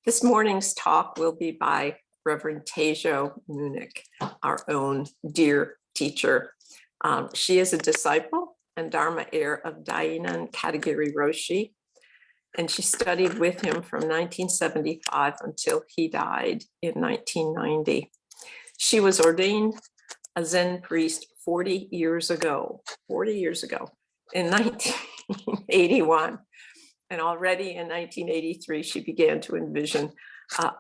This morning's talk will be by Reverend Teijo Munnich, our own dear teacher. She is a disciple and Dharma heir of Dainin Katagiri Roshi, and she studied with him from 1975 until he died in 1990. She was ordained a Zen priest 40 years ago, in 1981. And already in 1983, she began to envision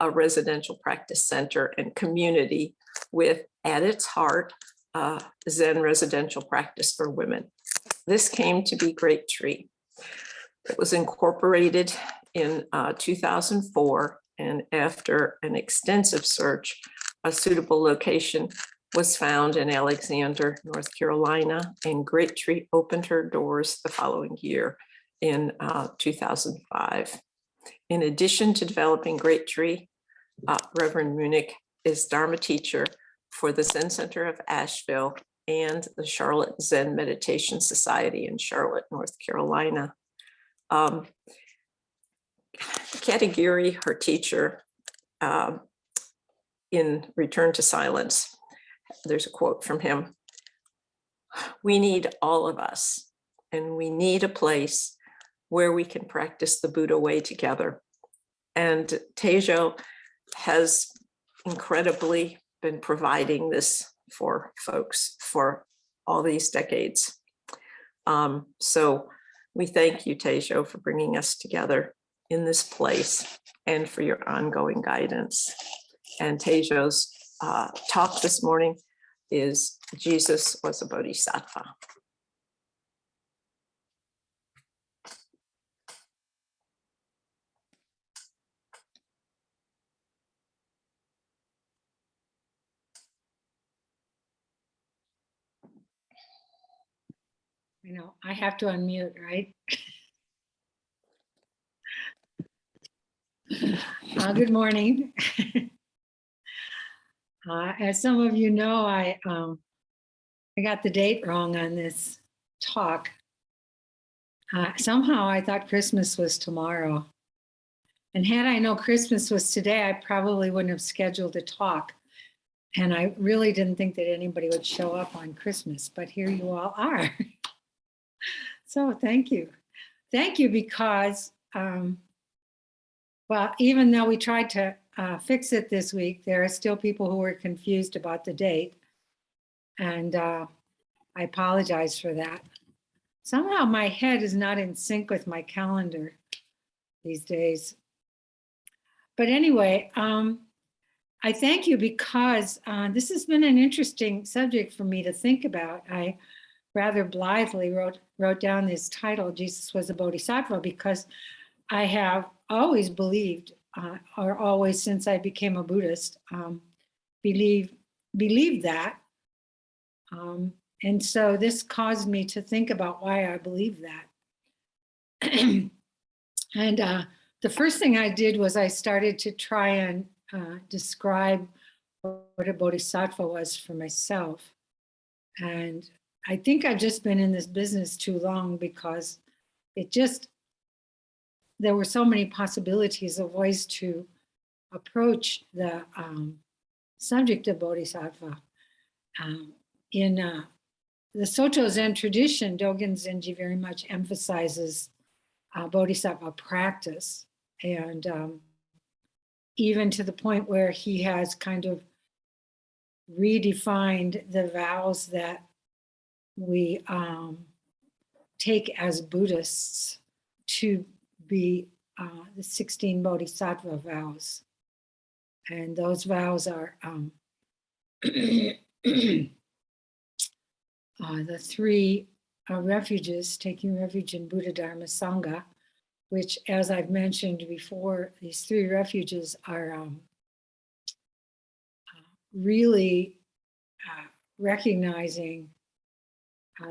a residential practice center and community with, at its heart, Zen residential practice for women. This came to be Great Tree. It was incorporated in 2004, and after an extensive search, a suitable location was found in Alexander, North Carolina, and Great Tree opened her doors the following year in 2005. In addition to developing Great Tree, Reverend Munnich is Dharma teacher for the Zen Center of Asheville and the Charlotte Zen Meditation Society in Charlotte, North Carolina. Katagiri, her teacher, in Return to Silence, there's a quote from him: "We need all of us, and we need a place where we can practice the Buddha way together." And Teijo has incredibly been providing this for folks for all these decades. So we thank you, Teijo, for bringing us together in this place and for your ongoing guidance. And Teijo's talk this morning is Jesus was a Bodhisattva. I know, I have to unmute, right? Good morning. As some of you know, I got the date wrong on this talk. Somehow I thought Christmas was tomorrow. And had I known Christmas was today, I probably wouldn't have scheduled a talk. And I really didn't think that anybody would show up on Christmas, but here you all are. So thank you. Thank you because, well, even though we tried to fix it this week, there are still people who are confused about the date. And I apologize for that. Somehow my head is not in sync with my calendar these days. But anyway, I thank you because this has been an interesting subject for me to think about. I rather blithely wrote down this title, Jesus was a Bodhisattva, because I have always believed, or always since I became a Buddhist, believe that. And so this caused me to think about why I believe that. And the first thing I did was I started to try and describe what a bodhisattva was for myself. And I think I've just been in this business too long because there were so many possibilities of ways to approach the subject of bodhisattva. In the Soto Zen tradition, Dogen Zenji very much emphasizes bodhisattva practice, and even to the point where he has kind of redefined the vows that we take as Buddhists to be the 16 bodhisattva vows. And those vows are the 3 refuges, taking refuge in Buddha, Dharma, Sangha, which, as I've mentioned before, these 3 refuges are really recognizing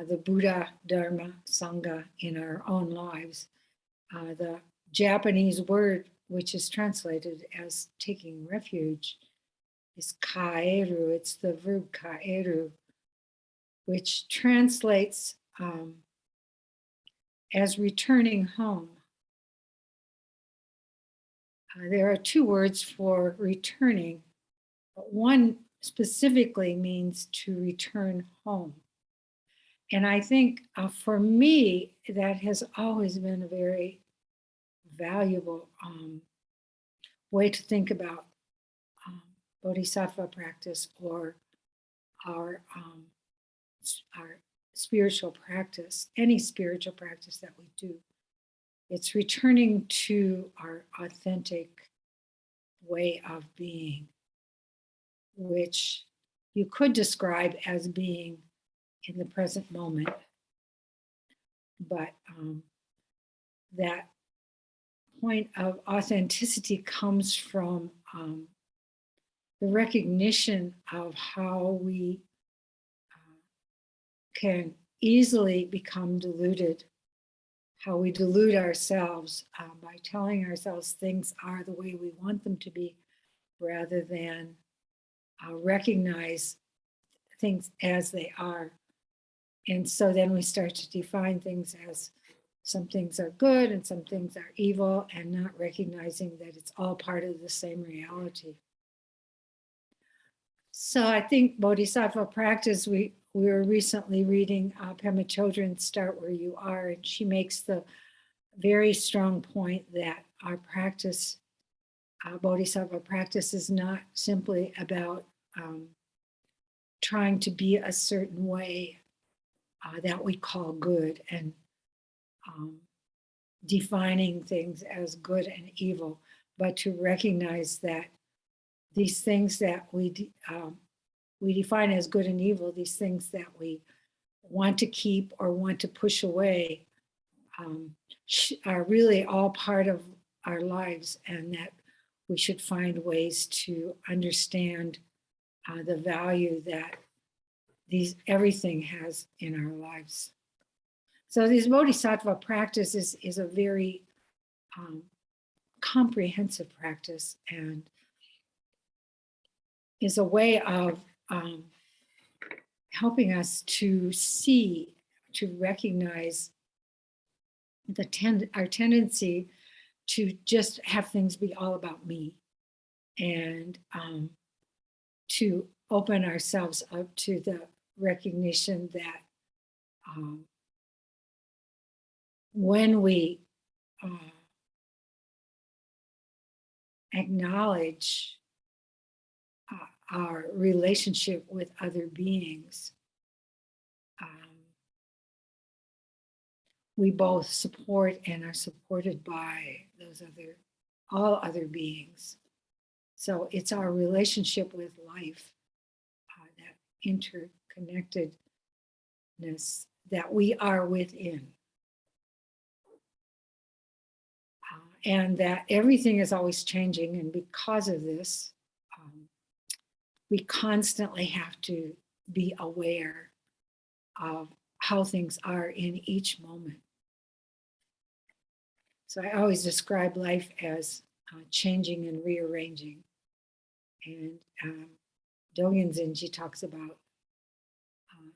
the Buddha, Dharma, Sangha in our own lives. The Japanese word, which is translated as taking refuge, is kaeru. It's the verb kaeru, which translates as returning home. there are two words for returning, but one specifically means to return home. And I think for me, that has always been a very valuable way to think about Bodhisattva practice, or our spiritual practice, any spiritual practice that we do. It's returning to our authentic way of being, which you could describe as being in the present moment. But that point of authenticity comes from the recognition of how we can easily become deluded, how we delude ourselves by telling ourselves things are the way we want them to be, rather than recognize things as they are. And so then we start to define things as some things are good and some things are evil, and not recognizing that it's all part of the same reality. So I think Bodhisattva practice, we were recently reading Pema Chodron's Start Where You Are, and she makes the very strong point that our practice, Bodhisattva practice, is not simply about trying to be a certain way that we call good, and defining things as good and evil, but to recognize that these things that we define as good and evil, these things that we want to keep or want to push away, are really all part of our lives, and that we should find ways to understand the value that everything has in our lives. So this Bodhisattva practice is a very comprehensive practice, and is a way of helping us to see, to recognize our tendency to just have things be all about me, and to open ourselves up to the recognition that when we acknowledge our relationship with other beings, we both support and are supported by all other beings. So it's our relationship with life, that interconnectedness that we are within. And that everything is always changing, and because of this, we constantly have to be aware of how things are in each moment. So I always describe life as changing and rearranging. And Dogen Zenji talks about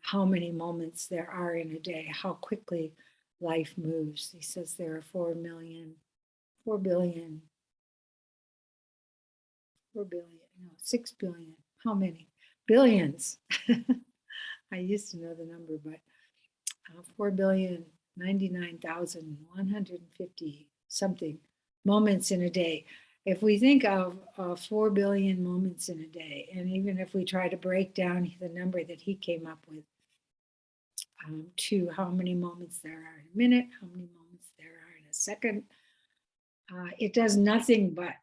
how many moments there are in a day, how quickly life moves. He says there are 4 billion, 6 billion, how many? Billions. I used to know the number, but 4,099,150 something moments in a day. If we think of 4 billion moments in a day, and even if we try to break down the number that he came up with to how many moments there are in a minute, how many moments there are in a second, it does nothing but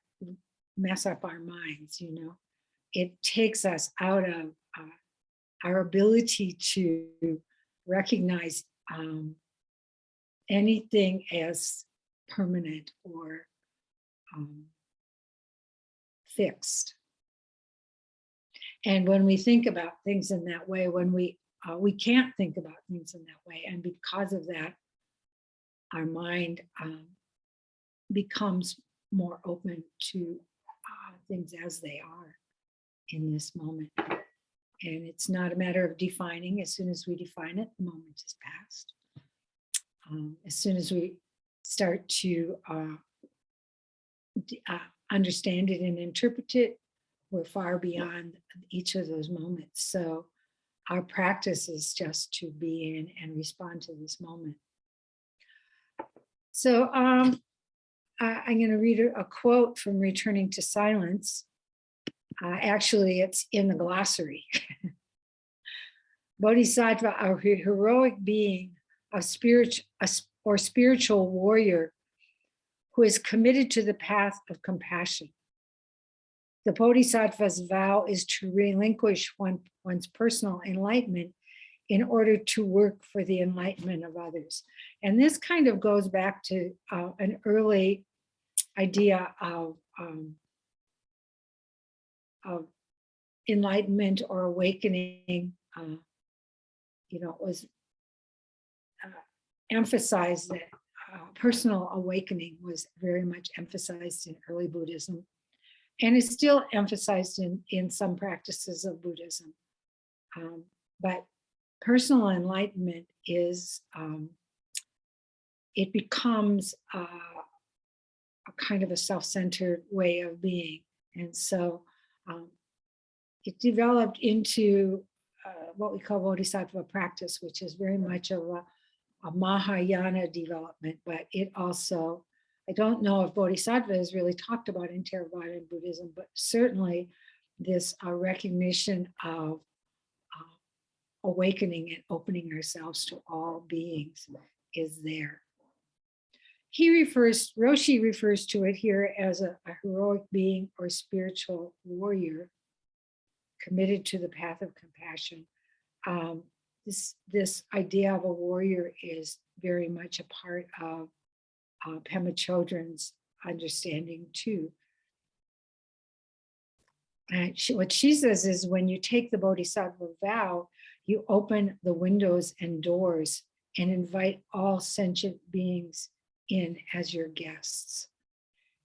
mess up our minds, you know. It takes us out of our ability to recognize anything as permanent or fixed. And when we think about things in that way, when we can't think about things in that way, and because of that, our mind becomes more open to things as they are in this moment. And it's not a matter of defining. As soon as we define it, the moment is past. As soon as we start to understand it and interpret it, we're far beyond each of those moments. So our practice is just to be in and respond to this moment. So I'm going to read a quote from Returning to Silence. Actually, it's in the glossary. Bodhisattva, a heroic being, a spiritual warrior who is committed to the path of compassion. The Bodhisattva's vow is to relinquish one's personal enlightenment in order to work for the enlightenment of others. And this kind of goes back to an early idea of enlightenment or awakening. It was emphasized that personal awakening was very much emphasized in early Buddhism, and is still emphasized in some practices of Buddhism. But personal enlightenment is, it becomes a kind of a self-centered way of being. And so it developed into what we call Bodhisattva practice, which is very much of a Mahayana development, but it also, I don't know if Bodhisattva is really talked about in Theravada and Buddhism, but certainly this recognition of awakening and opening ourselves to all beings is there. Roshi refers to it here as a heroic being or spiritual warrior committed to the path of compassion. This idea of a warrior is very much a part of Pema Chodron's understanding too. And what she says is, when you take the Bodhisattva vow, you open the windows and doors and invite all sentient beings in as your guests.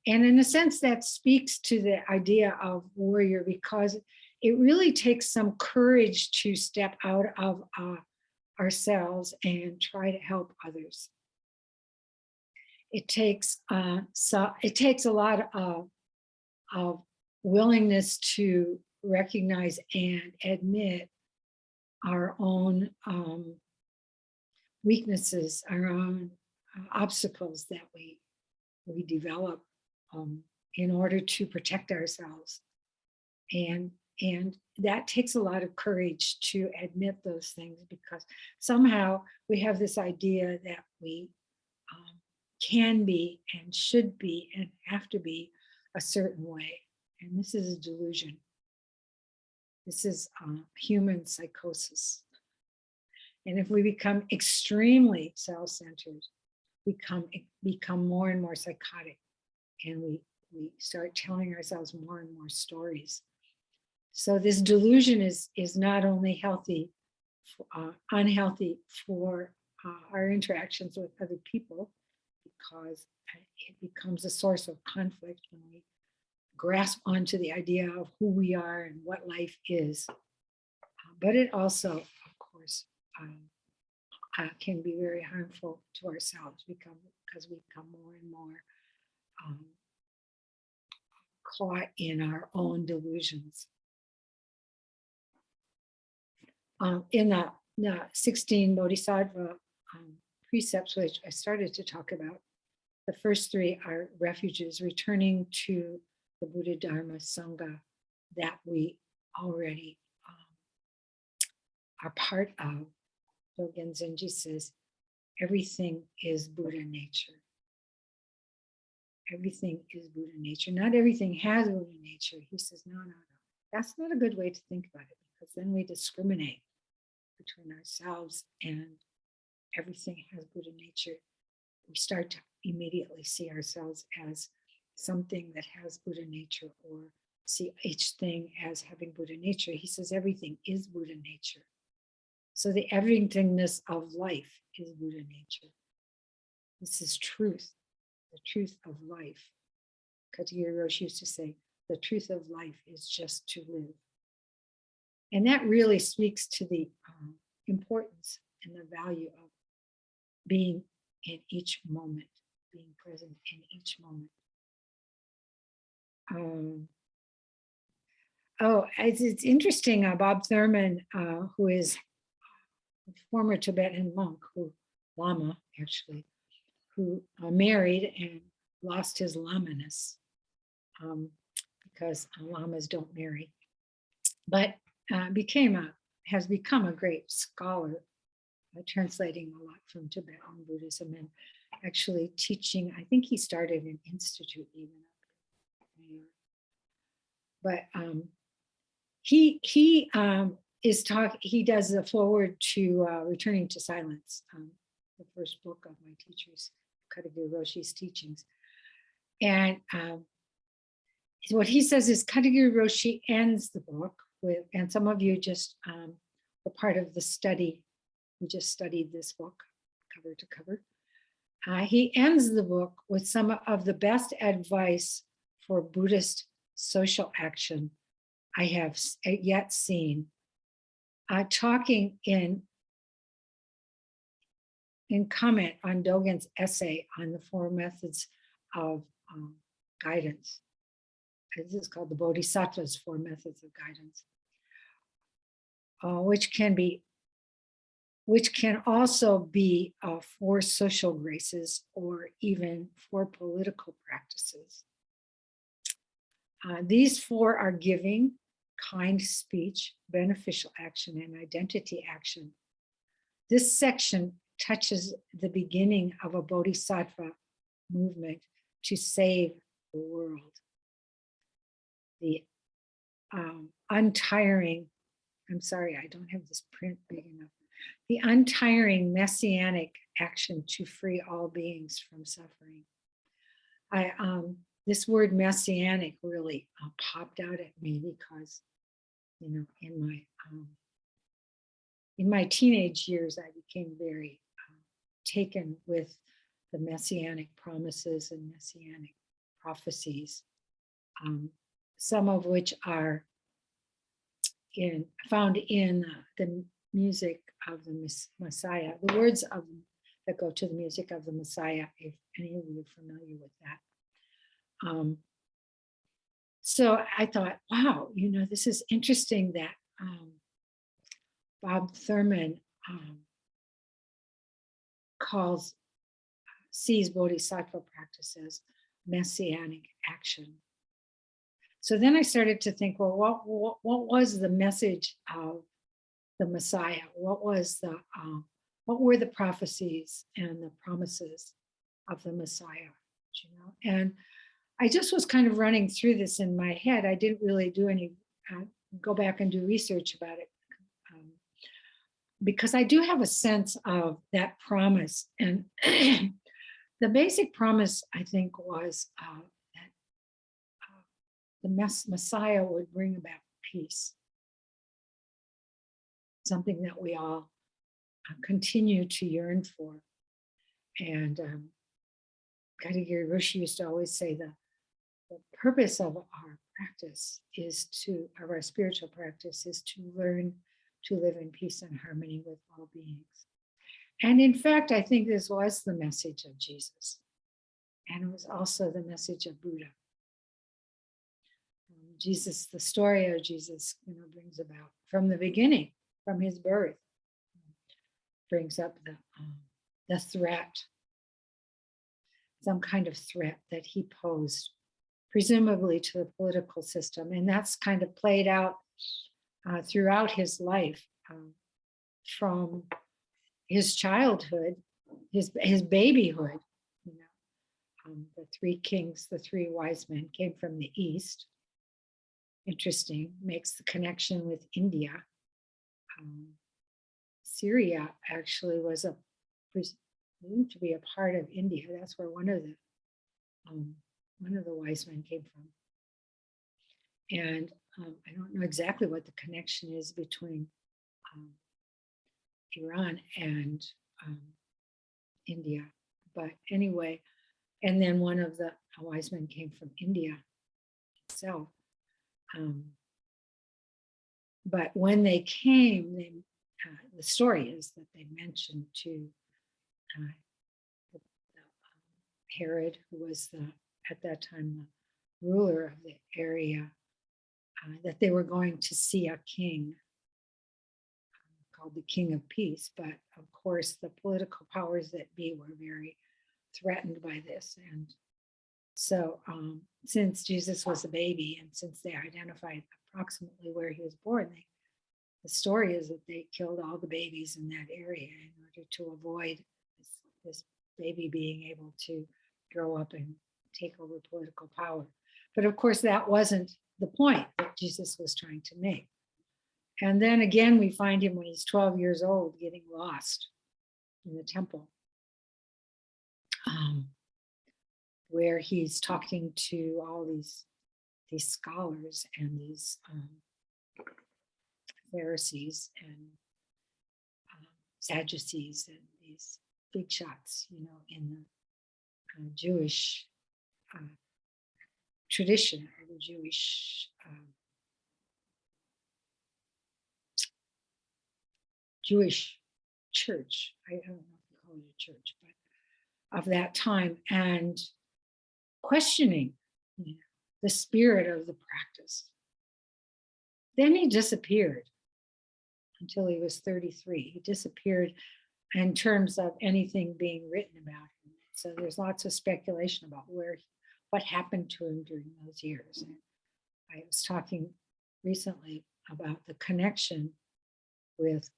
And in a sense, that speaks to the idea of warrior, because it really takes some courage to step out of ourselves and try to help others. It takes a lot of willingness to recognize and admit our own weaknesses, our own obstacles that we develop in order to protect ourselves. And that takes a lot of courage to admit those things, because somehow we have this idea that we can be and should be and have to be a certain way. And this is a delusion. This is human psychosis. And if we become extremely self-centered, we become more and more psychotic, and we start telling ourselves more and more stories. So this delusion is not only unhealthy for our interactions with other people, because it becomes a source of conflict when we grasp onto the idea of who we are and what life is. But it also, of course, can be very harmful to ourselves, because we become more and more caught in our own delusions. In the 16 Bodhisattva precepts, which I started to talk about, the first 3 are refuges, returning to the Buddha, Dharma, Sangha that we already are part of. Dogen Zenji says, everything is Buddha nature. Everything is Buddha nature. Not everything has Buddha nature. He says, no. That's not a good way to think about it, because then we discriminate between ourselves and everything has Buddha nature. We start to immediately see ourselves as something that has Buddha nature, or see each thing as having Buddha nature. He says everything is Buddha nature. So the everythingness of life is Buddha nature. This is truth, the truth of life. Katagiri Roshi used to say, the truth of life is just to live. And that really speaks to the importance and the value of being in each moment, being present in each moment. it's interesting. Bob Thurman, who is a former Tibetan monk, Lama actually, who married and lost his lamaness because lamas don't marry, but has become a great scholar, translating a lot from Tibetan Buddhism and actually teaching. I think he started an institute even up in New York. But he does the forward to Returning to Silence, the first book of my teacher's, Katagiri Roshi's teachings. And what he says is Katagiri Roshi ends the book with, and some of you just were part of the study, we just studied this book cover to cover. He ends the book with some of the best advice for Buddhist social action I have yet seen, talking in comment on Dogen's essay on the 4 methods of guidance. This is called the Bodhisattva's 4 methods of guidance, which can also be 4 social graces or even 4 political practices. These 4 are giving, kind speech, beneficial action, and identity action. This section touches the beginning of a Bodhisattva movement to save the world. The untiring, I'm sorry, I don't have this print big enough. The untiring messianic action to free all beings from suffering. This word messianic really popped out at me because, you know, in my teenage years, I became very taken with the messianic promises and messianic prophecies, some of which are found in the music of the Messiah, the words that go to the music of the Messiah, if any of you are familiar with that. So I thought, wow, you know, this is interesting that Bob Thurman sees Bodhisattva practices messianic action. So then I started to think, well, what was the message of the Messiah? What were the prophecies and the promises of the Messiah? You know, and I just was kind of running through this in my head. I didn't really do any go back and do research about it because I do have a sense of that promise. And the basic promise, I think, was that the Messiah would bring about peace, something that we all continue to yearn for. And Katagiri Roshi used to always say the purpose of our practice of our spiritual practice is to learn to live in peace and harmony with all beings. And in fact, I think this was the message of Jesus. And it was also the message of Buddha. Jesus, the story of Jesus, you know, brings about from the beginning, from his birth, brings up the threat, some kind of threat that he posed, presumably to the political system. And that's kind of played out throughout his life, from his childhood, his babyhood. You know, the 3 kings, the 3 wise men came from the East. Interesting, makes the connection with India. Syria actually was presumed to be a part of India. That's where one of the wise men came from. And I don't know exactly what the connection is between Iran and India, but anyway, and then one of the wise men came from India itself. But when they came, the story is that they mentioned to Herod, who was at that time ruler of the area, that they were going to see a king called the King of Peace. But of course, the political powers that be were very threatened by this. And so since Jesus was a baby and since they identified approximately where he was born, the story is that they killed all the babies in that area in order to avoid this baby being able to grow up and take over political power. But of course, that wasn't the point that Jesus was trying to make. And then again, we find him when he's 12 years old getting lost in the temple, where he's talking to all these scholars and these Pharisees and Sadducees and these big shots, in the Jewish tradition, or the Jewish church. I don't know if you call it a church, but of that time, and questioning the spirit of the practice. Then he disappeared until he was 33. He disappeared in terms of anything being written about him. So there's lots of speculation about what happened to him during those years. And I was talking recently about the connection with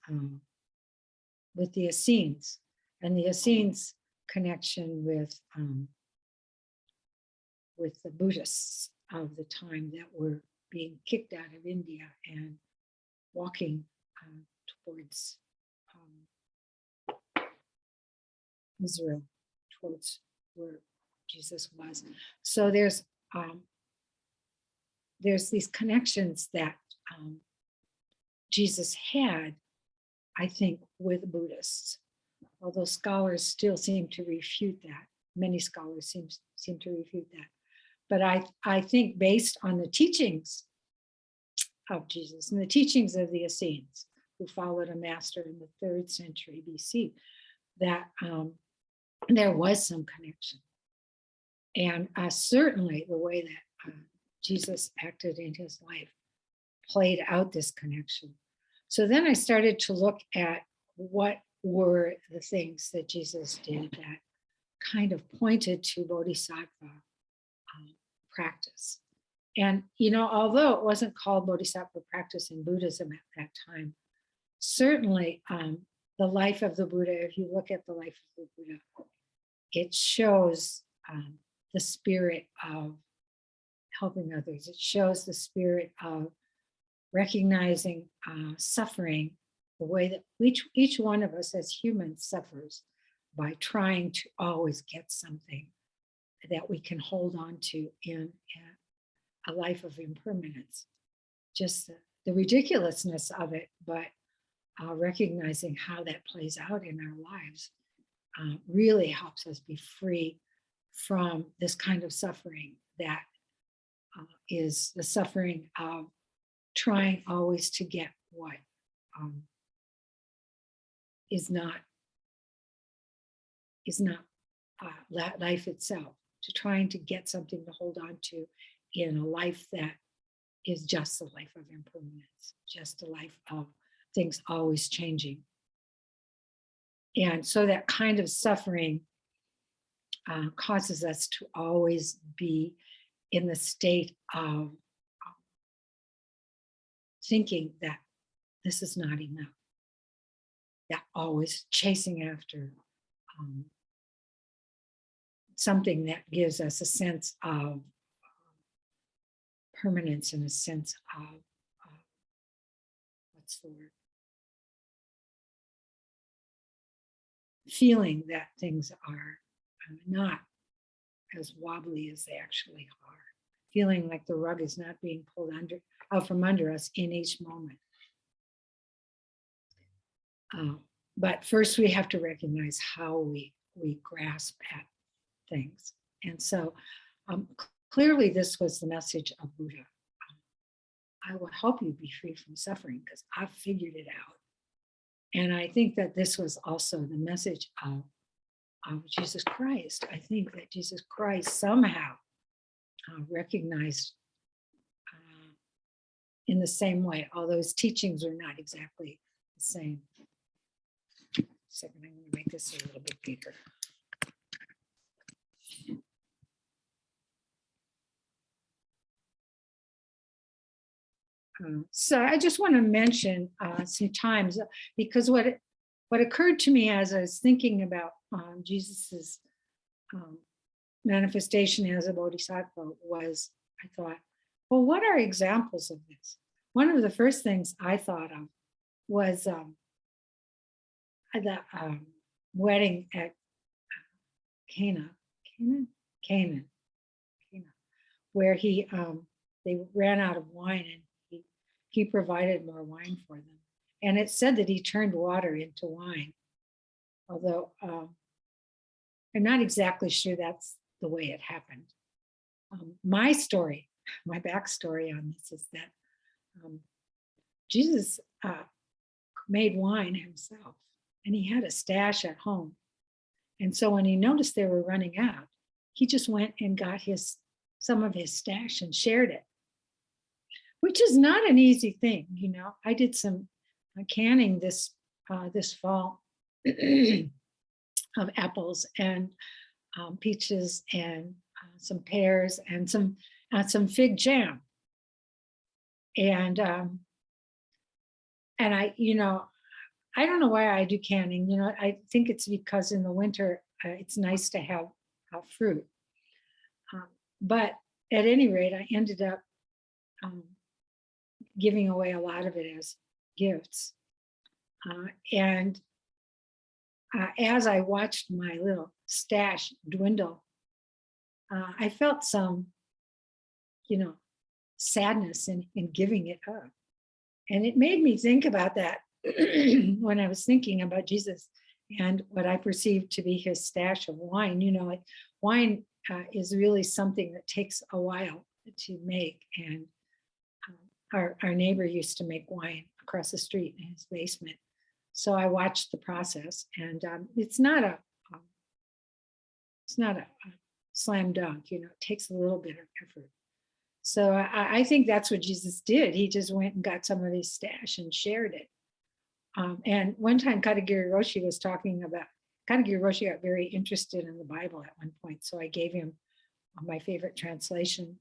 the Essenes, and the Essenes connection with the Buddhists of the time that were being kicked out of India and walking towards Israel, towards where Jesus was. So there's these connections that Jesus had, I think, with Buddhists, although scholars still seem to refute that. Many scholars seem to refute that. But I think based on the teachings of Jesus and the teachings of the Essenes, who followed a master in the 3rd century BC, that there was some connection. And certainly the way that Jesus acted in his life played out this connection. So then I started to look at what were the things that Jesus did that kind of pointed to Bodhisattva practice. And, although it wasn't called Bodhisattva practice in Buddhism at that time, certainly the life of the Buddha, if you look at the life of the Buddha, it shows the spirit of helping others. It shows the spirit of recognizing suffering, the way that each one of us as humans suffers by trying to always get something that we can hold on to in a life of impermanence. Just the ridiculousness of it, but recognizing how that plays out in our lives really helps us be free from this kind of suffering that is the suffering of trying always to get what is not life itself, to trying to get something to hold on to in a life that is just the life of impermanence, just a life of things always changing. And so that kind of suffering causes us to always be in the state of thinking that this is not enough, that always chasing after something that gives us a sense of permanence and a sense of what's the word? Feeling that things are not as wobbly as they actually are. Feeling like the rug is not being pulled out from under us in each moment. But first we have to recognize how we grasp at things. And so clearly this was the message of Buddha. I will help you be free from suffering because I've figured it out. And I think that this was also the message of Jesus Christ. I think that Jesus Christ somehow recognized in the same way, although his teachings are not exactly the same. Second, I'm going to make this a little bit bigger. So I just want to mention some times, because what occurred to me as I was thinking about Jesus's manifestation as a bodhisattva was, I thought, well, what are examples of this? One of the first things I thought of was the wedding at Cana, where they ran out of wine, and he provided more wine for them. And it said that he turned water into wine, although I'm not exactly sure that's the way it happened. My story, my backstory on this is that Jesus made wine himself, and he had a stash at home. And so when he noticed they were running out, he just went and got some of his stash and shared it, which is not an easy thing. You know, I did some canning this fall of apples and peaches and some pears and some fig jam. And I, I don't know why I do canning. I think it's because in the winter it's nice to have fruit. But at any rate, I ended up giving away a lot of it as gifts. And as I watched my little stash dwindle, I felt some, sadness in giving it up. And it made me think about that when I was thinking about Jesus and what I perceived to be his stash of wine. Wine is really something that takes a while to make. And our neighbor used to make wine across the street in his basement. So I watched the process, and it's not a slam dunk. It takes a little bit of effort. So I think that's what Jesus did. He just went and got some of his stash and shared it. And one time Katagiri Roshi was talking about, Katagiri Roshi got very interested in the Bible at one point. So I gave him my favorite translation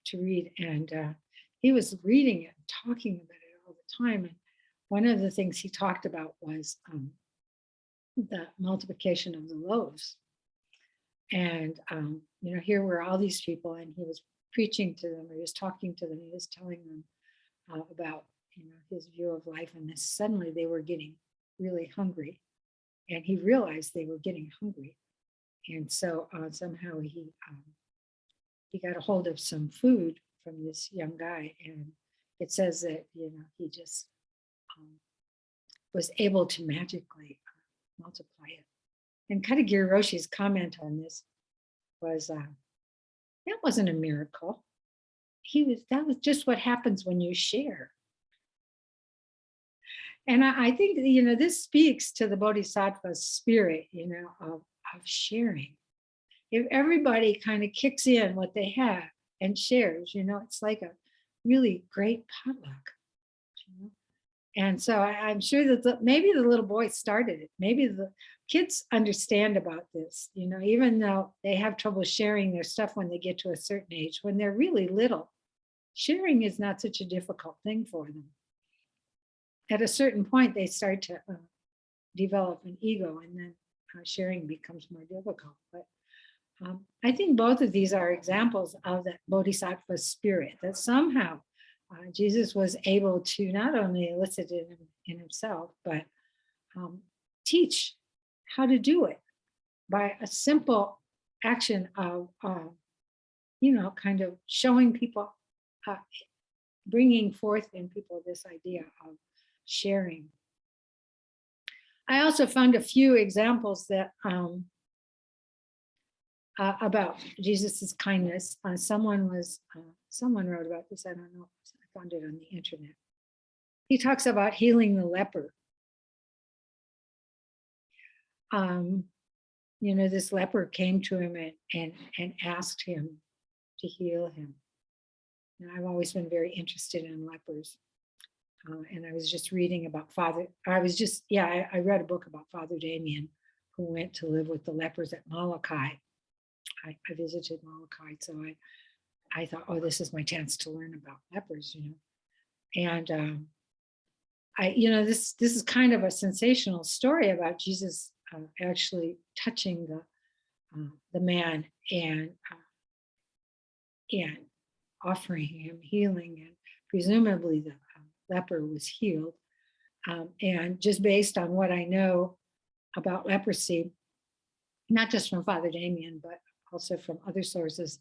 to read. And he was reading it and talking about it all the time. And one of the things he talked about was the multiplication of the loaves. And, here were all these people, and he was preaching to them, or he was talking to them, he was telling them about, his view of life. And then suddenly they were getting really hungry. And he realized they were getting hungry. And so somehow he got a hold of some food from this young guy. And it says that, he just was able to magically multiply it. And Katagiri Roshi's comment on this was, that wasn't a miracle. That was just what happens when you share. And I think, this speaks to the Bodhisattva's spirit, of sharing. If everybody kind of kicks in what they have and shares, it's like a really great potluck. And so I'm sure that maybe the little boy started it. Maybe the kids understand about this, even though they have trouble sharing their stuff when they get to a certain age. When they're really little, sharing is not such a difficult thing for them. At a certain point, they start to develop an ego, and then sharing becomes more difficult. But I think both of these are examples of that Bodhisattva spirit, that somehow Jesus was able to not only elicit it in himself, but teach how to do it by a simple action of, kind of showing people, bringing forth in people this idea of sharing. I also found a few examples that about Jesus's kindness. Someone wrote about this. I don't know. I found it on the internet. He talks about healing the leper. This leper came to him and asked him to heal him. And I've always been very interested in lepers. And I was just reading about I read a book about Father Damien, who went to live with the lepers at Molokai. I visited Molokai, so I thought, oh, this is my chance to learn about lepers, And this is kind of a sensational story about Jesus actually touching the man and offering him healing, and presumably the leper was healed. And just based on what I know about leprosy, not just from Father Damien, but also from other sources,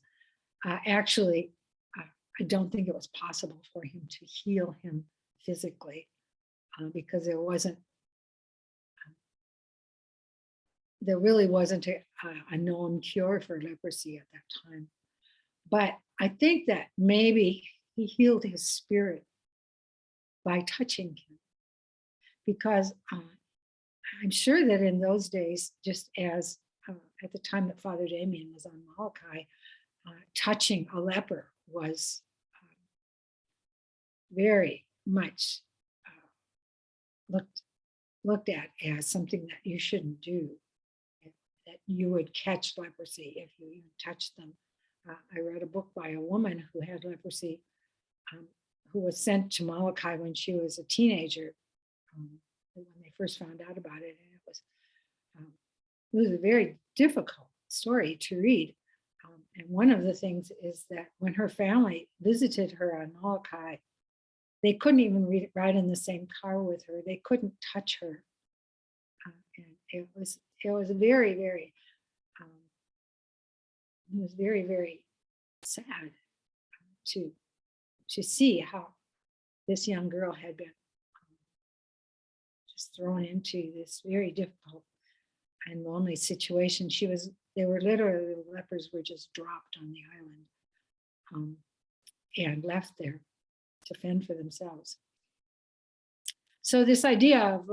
actually, I don't think it was possible for him to heal him physically, because there really wasn't a known cure for leprosy at that time. But I think that maybe he healed his spirit by touching him, because I'm sure that in those days, just as at the time that Father Damien was on Molokai, touching a leper was very much looked at as something that you shouldn't do, that you would catch leprosy if you touched them. I read a book by a woman who had leprosy, who was sent to Molokai when she was a teenager, when they first found out about it. And it was a very difficult story to read. And one of the things is that when her family visited her on Molokai, they couldn't even ride in the same car with her. They couldn't touch her. And it was very, very, very sad to see how this young girl had been just thrown into this very difficult and lonely situation. The lepers were just dropped on the island and left there to fend for themselves. So this idea of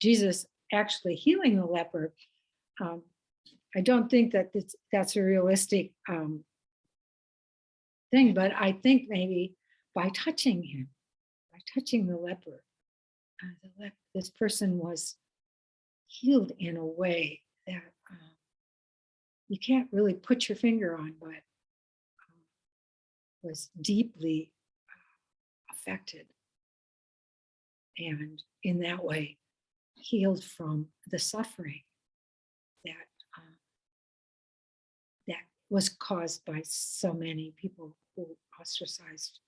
Jesus actually healing the leper, I don't think that that's a realistic thing, but I think maybe by touching him, by touching the leper, this person was healed in a way that you can't really put your finger on, but was deeply affected, and in that way healed from the suffering that was caused by so many people who ostracized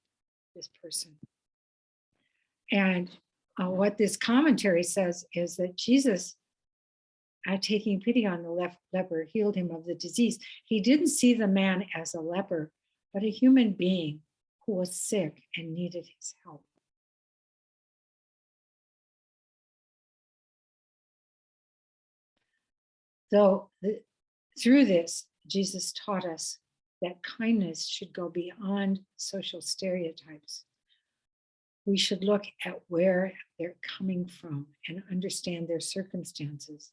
this person. And what this commentary says is that Jesus, taking pity on the leper, healed him of the disease. He didn't see the man as a leper, but a human being who was sick and needed his help. So through this, Jesus taught us that kindness should go beyond social stereotypes. We should look at where they're coming from and understand their circumstances.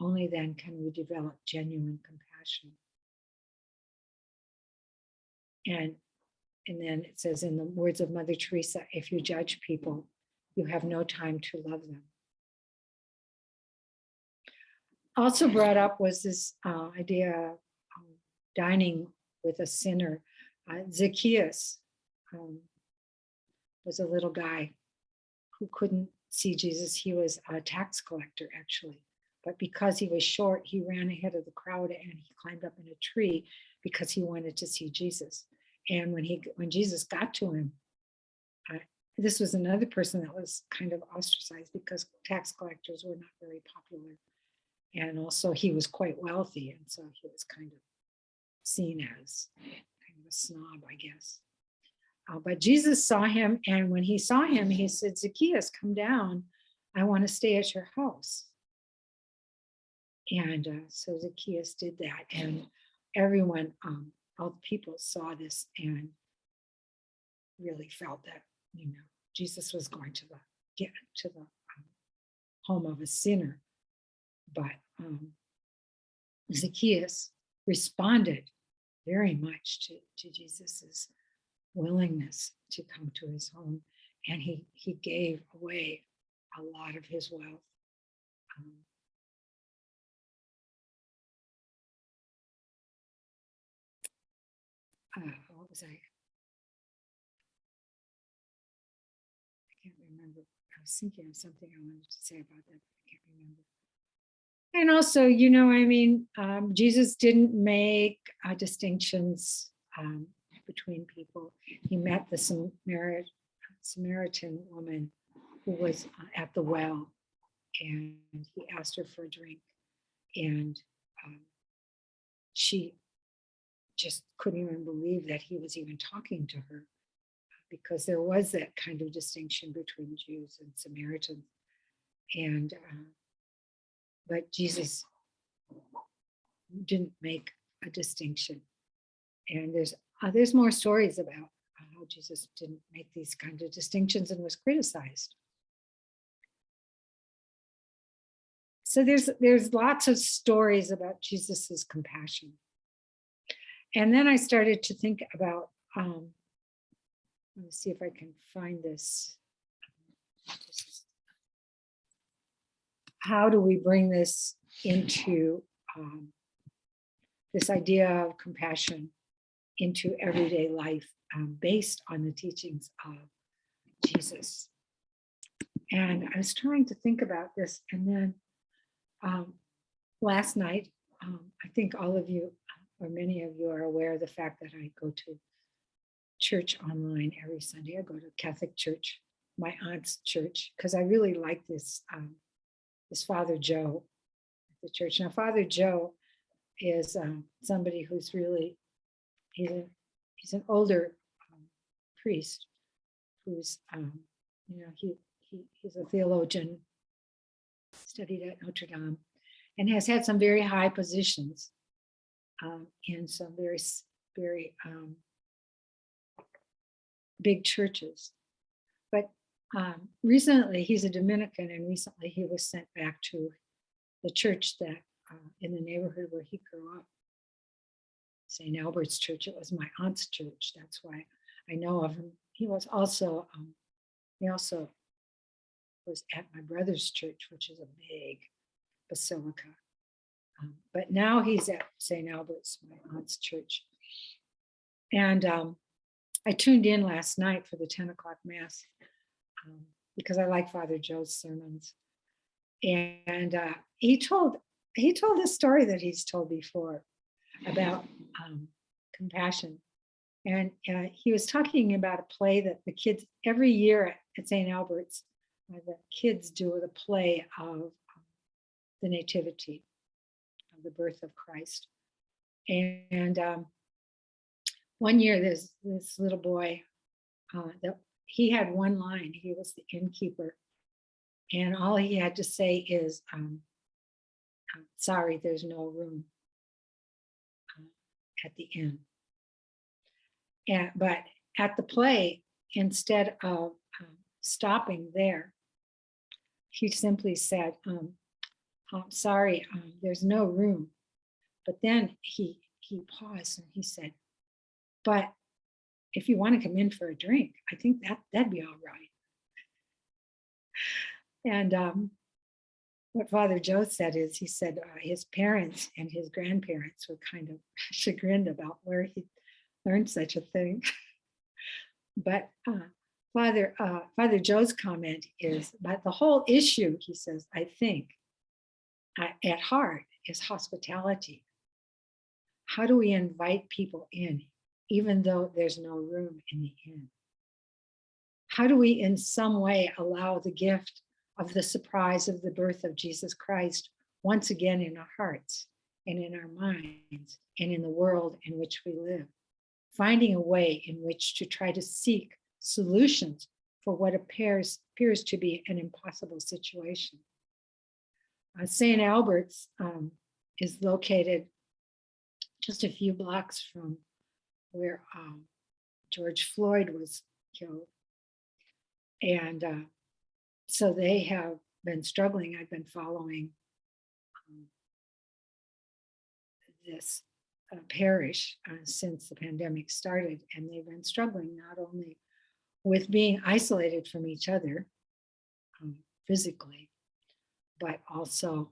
Only then can we develop genuine compassion. And then it says, in the words of Mother Teresa, if you judge people, you have no time to love them. Also brought up was this idea of dining with a sinner. Zacchaeus was a little guy who couldn't see Jesus. He was a tax collector, actually. But because he was short, he ran ahead of the crowd and he climbed up in a tree because he wanted to see Jesus. And when Jesus got to him, this was another person that was kind of ostracized because tax collectors were not very popular. And also he was quite wealthy. And so he was kind of seen as kind of a snob, I guess. But Jesus saw him. And when he saw him, he said, Zacchaeus, come down. I want to stay at your house. And so Zacchaeus did that. And everyone, all the people saw this and really felt that, Jesus was going to get to the home of a sinner. But Zacchaeus responded very much to Jesus's willingness to come to his home, and he gave away a lot of his wealth. What was I can't remember. I was thinking of something I wanted to say about that, but I can't remember. And also, Jesus didn't make distinctions between people. He met the Samaritan woman who was at the well, and he asked her for a drink, and she just couldn't even believe that he was even talking to her, because there was that kind of distinction between Jews and Samaritans. And but Jesus didn't make a distinction. And there's more stories about how Jesus didn't make these kind of distinctions and was criticized. So there's lots of stories about Jesus's compassion. And then I started to think about, let me see if I can find this. How do we bring this into this idea of compassion into everyday life based on the teachings of Jesus? And I was trying to think about this, and then last night, I think all of you, or many of you, are aware of the fact that I go to church online every Sunday. I go to Catholic church, my aunt's church, because I really like this Father Joe at the church. Now, Father Joe is somebody who's really, he's an older priest who's, he's a theologian, studied at Notre Dame, and has had some very high positions in some very, very big churches. But recently, he's a Dominican, and recently he was sent back to the church that in the neighborhood where he grew up, St. Albert's Church. It was my aunt's church. That's why I know of him. He also was at my brother's church, which is a big basilica. But now he's at St. Albert's, my aunt's church. And I tuned in last night for the 10 o'clock Mass because I like Father Joe's sermons. And he told a story that he's told before about compassion. And he was talking about a play that the kids, every year at St. Albert's, the kids do the play of the Nativity, of the birth of Christ. And one year, there's this little boy that he had one line. He was the innkeeper, and all he had to say is, "Sorry, there's no room at the inn." But at the play, instead of stopping there, he simply said, "Sorry, there's no room." But then he paused and he said, "But if you want to come in for a drink, I think that'd be all right." And what Father Joe said is, he said his parents and his grandparents were kind of chagrined about where he learned such a thing. But Father Joe's comment is, but the whole issue, he says, I think, at heart is hospitality. How do we invite people in, even though there's no room in the inn? How do we in some way allow the gift of the surprise of the birth of Jesus Christ once again in our hearts and in our minds and in the world in which we live? Finding a way in which to try to seek solutions for what appears to be an impossible situation. St. Albert's is located just a few blocks from where George Floyd was killed. And so they have been struggling. I've been following this parish since the pandemic started, and they've been struggling not only with being isolated from each other physically, but also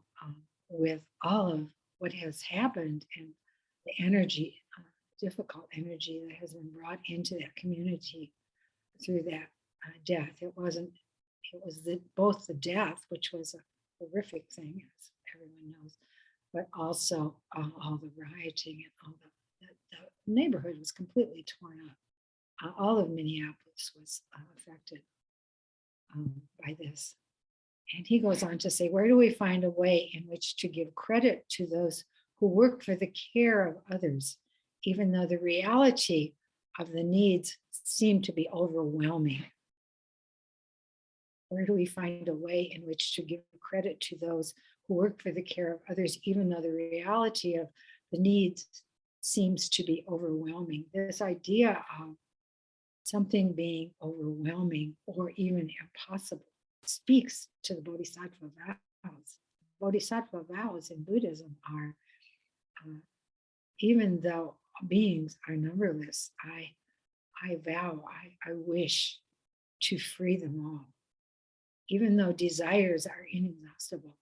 with all of what has happened and the energy, difficult energy that has been brought into that community through that death. It was both the death, which was a horrific thing, as everyone knows, but also all the rioting and all the neighborhood was completely torn up. All of Minneapolis was affected by this. And he goes on to say, where do we find a way in which to give credit to those who work for the care of others, even though the reality of the needs seem to be overwhelming? Where do we find a way in which to give credit to those who work for the care of others, even though the reality of the needs seems to be overwhelming? This idea of something being overwhelming or even impossible speaks to the Bodhisattva vows. Bodhisattva vows in Buddhism are, even though beings are numberless, I vow, I wish to free them all. Even though desires are inexhaustible,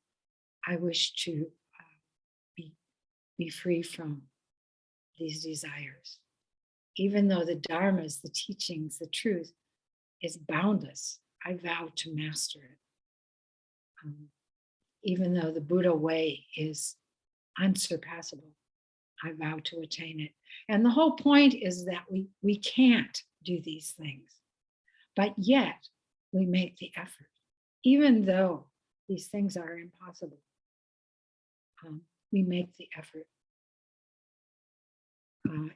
I wish to be free from these desires. Even though the dharmas, the teachings, the truth is boundless, I vow to master it. Even though the Buddha way is unsurpassable, I vow to attain it. And the whole point is that we can't do these things, but yet we make the effort. Even though these things are impossible, we make the effort.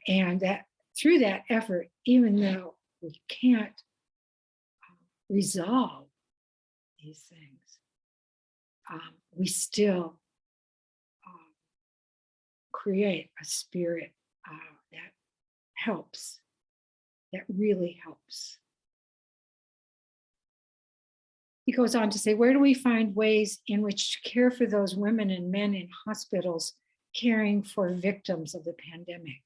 And that through that effort, even though we can't resolve these things, we still create a spirit that helps, that really helps. He goes on to say, where do we find ways in which to care for those women and men in hospitals caring for victims of the pandemic?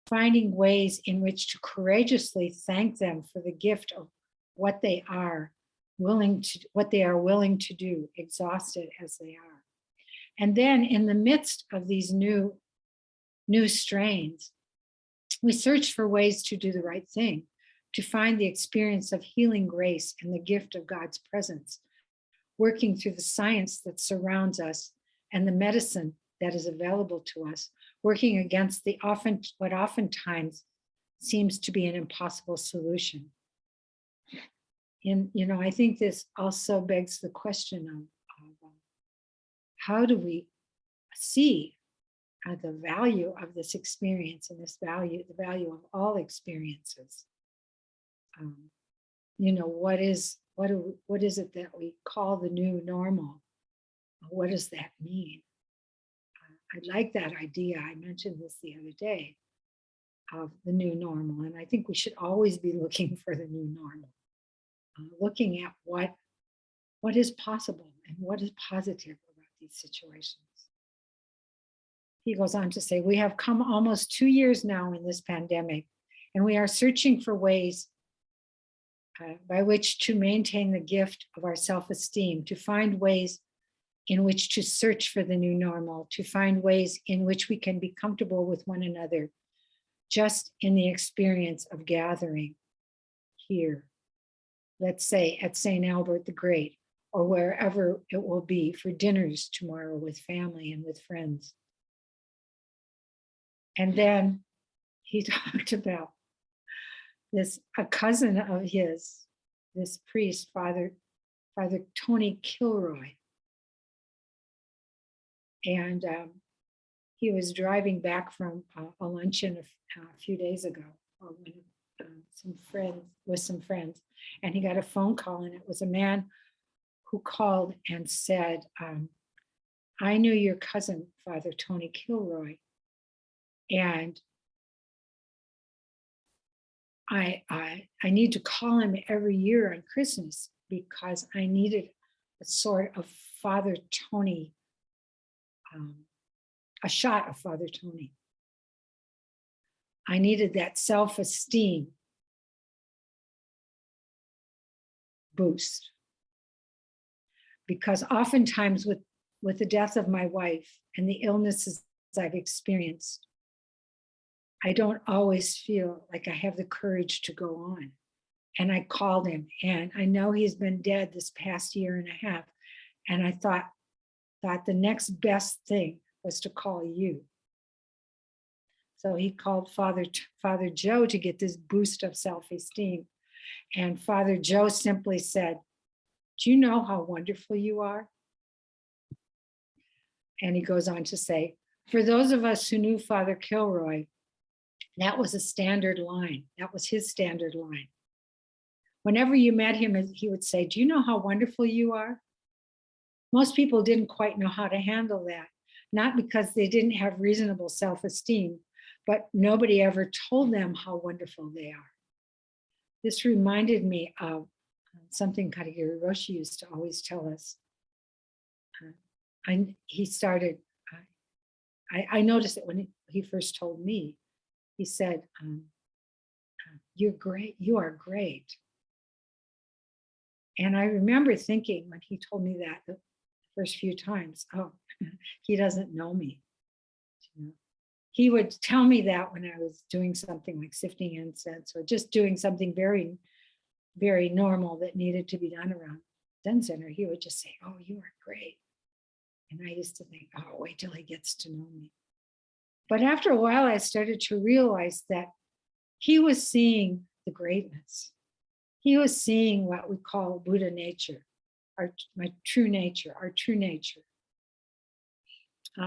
Finding ways in which to courageously thank them for the gift of what they are willing to do, exhausted as they are. And then in the midst of these new strains, we search for ways to do the right thing, to find the experience of healing grace and the gift of God's presence, working through the science that surrounds us and the medicine that is available to us, working against what oftentimes seems to be an impossible solution. And, I think this also begs the question of how do we see the value of this experience and the value of all experiences? What is it that we call the new normal? What does that mean? I like that idea. I mentioned this the other day of the new normal, and I think we should always be looking for the new normal, looking at what is possible and what is positive about these situations. He goes on to say, we have come almost 2 years now in this pandemic, and we are searching for ways by which to maintain the gift of our self-esteem, to find ways in which to search for the new normal, to find ways in which we can be comfortable with one another, just in the experience of gathering here, let's say at St. Albert the Great, or wherever it will be for dinners tomorrow with family and with friends. And then he talked about a cousin of his, this priest, Father Tony Kilroy. And he was driving back from a luncheon a few days ago with some friends, and he got a phone call, and it was a man who called and said, I knew your cousin, Father Tony Kilroy, and I need to call him every year on Christmas because I needed a sort of Father Tony a shot of Father Tony. I needed that self-esteem boost. Because oftentimes with the death of my wife and the illnesses I've experienced, I don't always feel like I have the courage to go on. And I called him, and I know he's been dead this past year and a half. And I thought the next best thing was to call you. So he called Father Joe to get this boost of self-esteem. And Father Joe simply said, "Do you know how wonderful you are?" And he goes on to say, for those of us who knew Father Kilroy, that was a standard line. That was his standard line. Whenever you met him, he would say, "Do you know how wonderful you are?" Most people didn't quite know how to handle that, not because they didn't have reasonable self-esteem, but nobody ever told them how wonderful they are. This reminded me of something Kadagiri Roshi used to always tell us. I noticed it when he first told me. He said, "You're great, you are great." And I remember thinking when he told me that the first few times, oh, he doesn't know me. You know? He would tell me that when I was doing something like sifting incense or just doing something very, very normal that needed to be done around Zen Center. He would just say, "Oh, you are great." And I used to think, oh, wait till he gets to know me. But after a while, I started to realize that he was seeing the greatness. He was seeing what we call Buddha nature, my true nature, our true nature.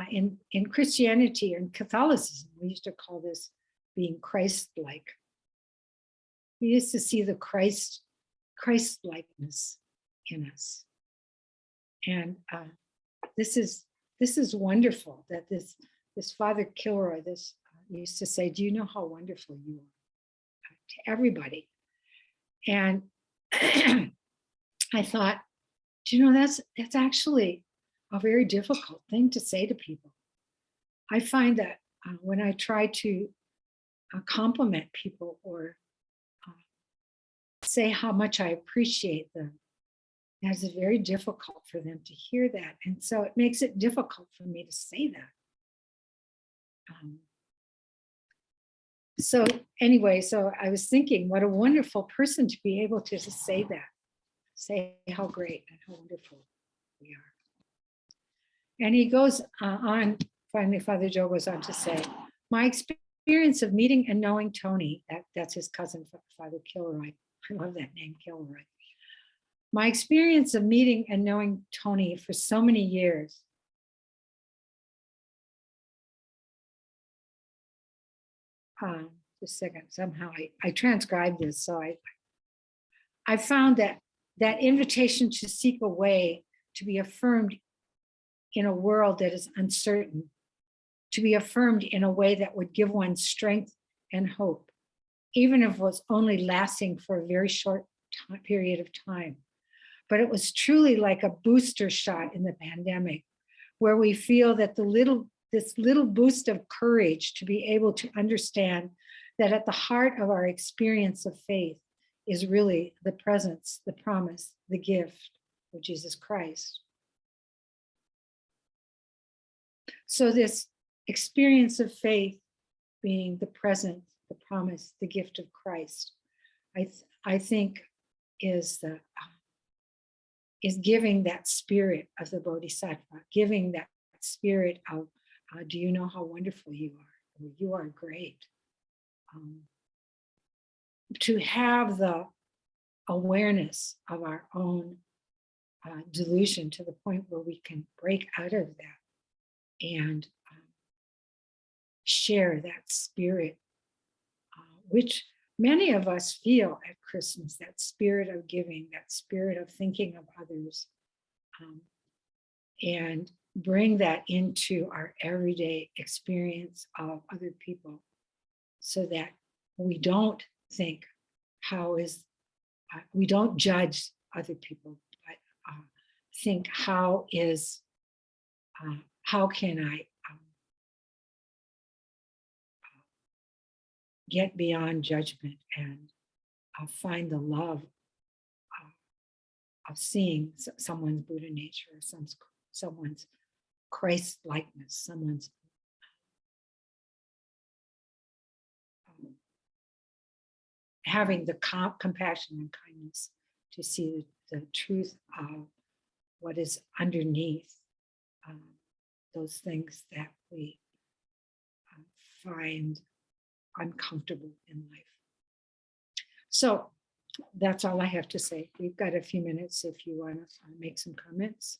In Christianity and Catholicism, we used to call this being Christ-like. He used to see the Christ-likeness in us. And this is wonderful that this Father Kilroy used to say, "Do you know how wonderful you are?" To everybody. And I thought, do you know, that's actually a very difficult thing to say to people. I find that when I try to compliment people or say how much I appreciate them, it's very difficult for them to hear that. And so it makes it difficult for me to say that. So anyway, so I was thinking, what a wonderful person to be able to say that, say how great and how wonderful we are. And he goes on, finally, Father Joe goes on to say, my experience of meeting and knowing Tony, that's his cousin, Father Kilroy. I love that name, Kilroy. My experience of meeting and knowing Tony for so many years just a second, somehow I transcribed this. So I found that invitation to seek a way to be affirmed in a world that is uncertain, to be affirmed in a way that would give one strength and hope, even if it was only lasting for a very short period of time. But it was truly like a booster shot in the pandemic, where we feel that this little boost of courage to be able to understand that at the heart of our experience of faith is really the presence, the promise, the gift of Jesus Christ. So this experience of faith being the presence, the promise, the gift of Christ, I think is giving that spirit of the Boddhisattva, giving that spirit of, do you know how wonderful you are? You are great. To have the awareness of our own delusion to the point where we can break out of that and share that spirit, which many of us feel at Christmas, that spirit of giving, that spirit of thinking of others, and bring that into our everyday experience of other people so that we don't think we don't judge other people, but think how can I get beyond judgment and find the love of seeing someone's Buddha nature, someone's Christ likeness, someone's having the compassion and kindness to see the truth of what is underneath those things that we find uncomfortable in life. So that's all I have to say. We've got a few minutes if you want to make some comments.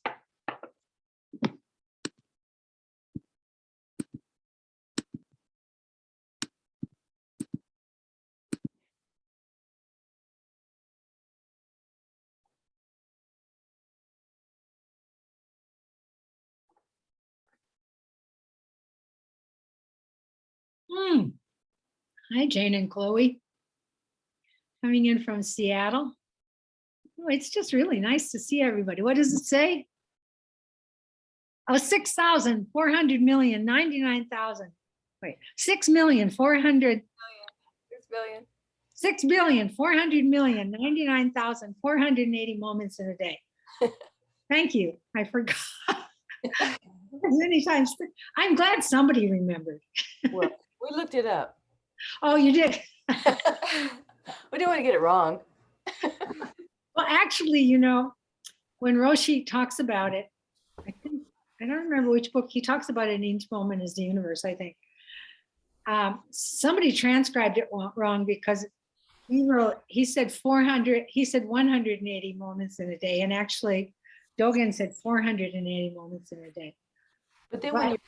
Hi, Jane and Chloe. Coming in from Seattle. Oh, it's just really nice to see everybody. What does it say? Oh, 6,400,000,099,000. Wait, 6,400,000. 6,400,000,99,480 moments in a day. Thank you. I forgot. Many times. I'm glad somebody remembered. Well, we looked it up. Oh, you did? We didn't want to get it wrong. Well, actually, you know, when Roshi talks about it, I don't remember which book he talks about it, in each moment is the universe, I think. Somebody transcribed it wrong because he said 180 moments in a day, and actually Dogen said 480 moments in a day. But then when you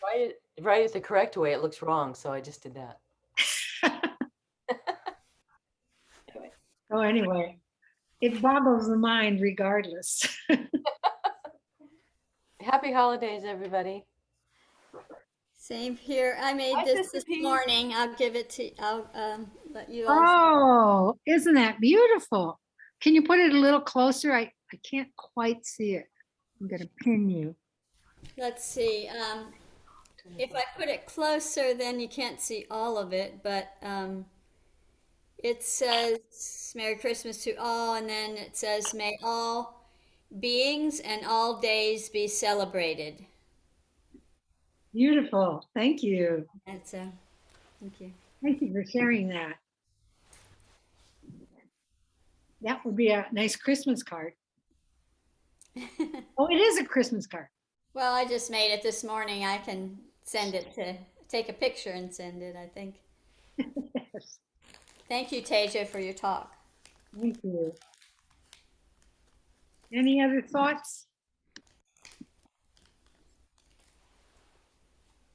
write it the correct way, it looks wrong. So I just did that. Oh, anyway, it boggles the mind regardless. Happy holidays, everybody. Same here. I made Hi, this Sister P. morning. I'll give it to, I'll let you all. Oh, isn't that beautiful? Can you put it a little closer? I can't quite see it. I'm going to pin you. Let's see. If I put it closer, then you can't see all of it, but it says Merry Christmas to all, and then it says may all beings and all days be celebrated. Beautiful. Thank you. That's thank you. Thank you for sharing that. That would be a nice Christmas card. Oh, it is a Christmas card. Well, I just made it this morning. I can send it take a picture and send it, I think. Yes. Thank you, Teijo, for your talk. Thank you. Any other thoughts?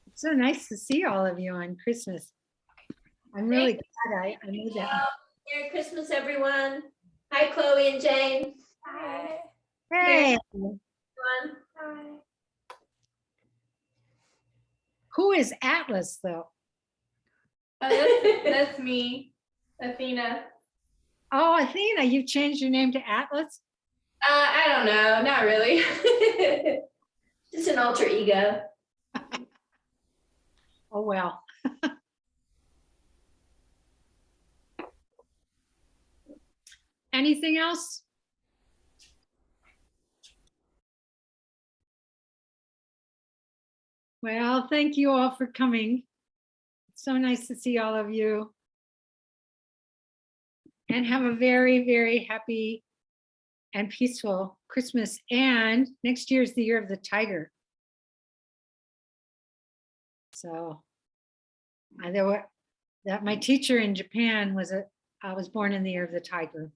It's so nice to see all of you on Christmas. I'm really glad I knew that. Merry Christmas, everyone. Hi, Chloe and Jane. Hi. Hey, Everyone. Hi. who is Atlas though? That's me, Athena. Oh, Athena, you've changed your name to Atlas? I don't know, not really. Just an alter ego. Oh, well. Anything else? Well, thank you all for coming. It's so nice to see all of you. And have a very, very happy and peaceful Christmas. And next year is the year of the tiger. So my teacher in Japan was born in the year of the tiger.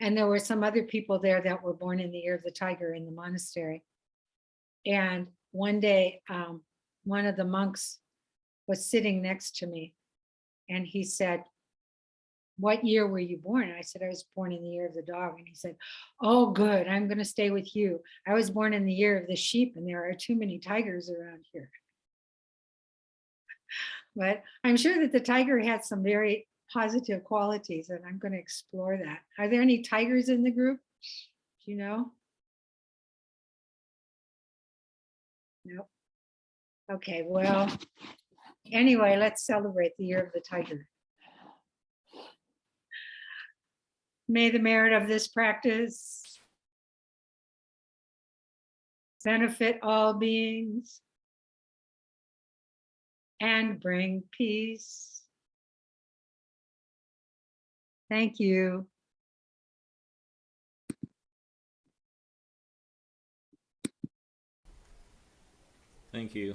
And there were some other people there that were born in the year of the tiger in the monastery. And one day, one of the monks was sitting next to me and he said, "What year were you born?" I said, "I was born in the year of the dog." And he said, "Oh, good, I'm going to stay with you. I was born in the year of the sheep and there are too many tigers around here." But I'm sure that the tiger had some very positive qualities and I'm going to explore that. Are there any tigers in the group? Do you know? Nope. Okay, well, anyway, let's celebrate the year of the tiger. May the merit of this practice benefit all beings and bring peace. Thank you. Thank you.